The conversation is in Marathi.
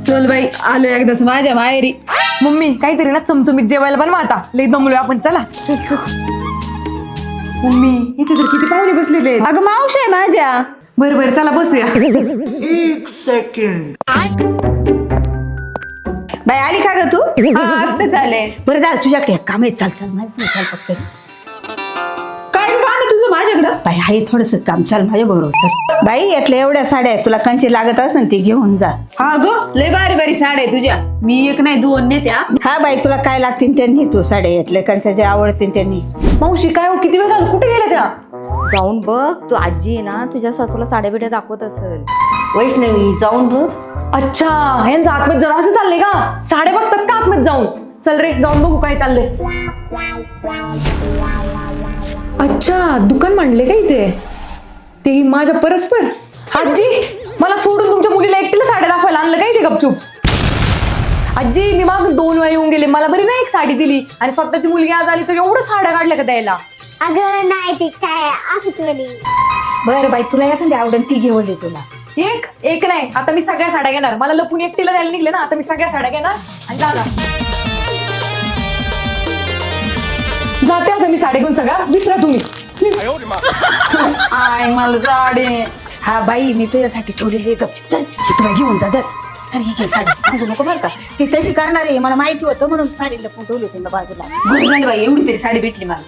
चल बाई आलो एकदाच माझ्या माहेरी. मम्मी काहीतरी ना चमचमीत जेवायला बनवा आता. लई दमलोय आपण, चला. मम्मी इथे तर किती पाहुणे बसलेले आहेत. अगं मावशी आहे माझ्या. बरं बरं चला बसूया. बाई आली का ग तू? आता चालेल. बरं झालं तुझ्याकडे एक काम आहे. चाल चाल माझं चाल पटकन. काय ग काम आहे तुझं माझ्याकडं? बाई आहे थोडस काम. चाल माझ्या बरोबर चल. बाई यातल्या एवढ्या साड्या आहेत, तुला कंची लागत असेल ती घेऊन जा. हा ग लय भारी भारी साड्या आहे तुझ्या. मी एक नाही दोन नेत्या. हा बाई तुला काय लागतील त्यांनी तू साड्या यातल्या कंच्या ज्या आवडतील त्यांनी. मावशी काय हो, किती वेळ झाला, कुठे गेल्या त्या? जाऊन बघ, तू आजी आहे ना, तुझ्या सासूला साड्या बिड्या दाखवत असेल. वैष्णवी जाऊन बघ. अच्छा ह्यांचं आतमध्ये जाऊन असं चाललंय का? साड्या बघतात का आतमध्ये जाऊन? चल रे जाऊन बघू काय चाललंय. अच्छा दुकान मांडले का इथे? तेही माझ्या परस्पर. आजी मला सोडून तुमच्या मुलीला एकटीला साड्या दाखवायला आणलं का इथे गपचूप? आजी मी माग 2 वेळा येऊन गेले, मला बरी नाही एक साडी दिली आणि स्वतःची मुलगी आज आली तर एवढं साड्या काढल्या का द्यायला? अगं नाही ते काय असंच वेळी. बरं बाई तुला एखादी आवडेल ती घेऊन तुला. एक नाही, आता मी सगळ्या साड्या घेणार. मला लपून एकटीला द्यायला निघले ना, आता मी सगळ्या साड्या घेणार आणि जाणार. जाते आता मी साड्या घेऊन. सगळ्या विसरा तुम्ही. आय मला साडी. हा बाई मी तुझ्यासाठी थोडी तुला घेऊन जा. तर ही घे साडी. सांगू नको बरं का, ती तशी करणार आहे मला माहिती होतं म्हणून साडी लपून ठेवली होती बाजूला. बरं झालं बाई एवढी तरी साडी भेटली मला.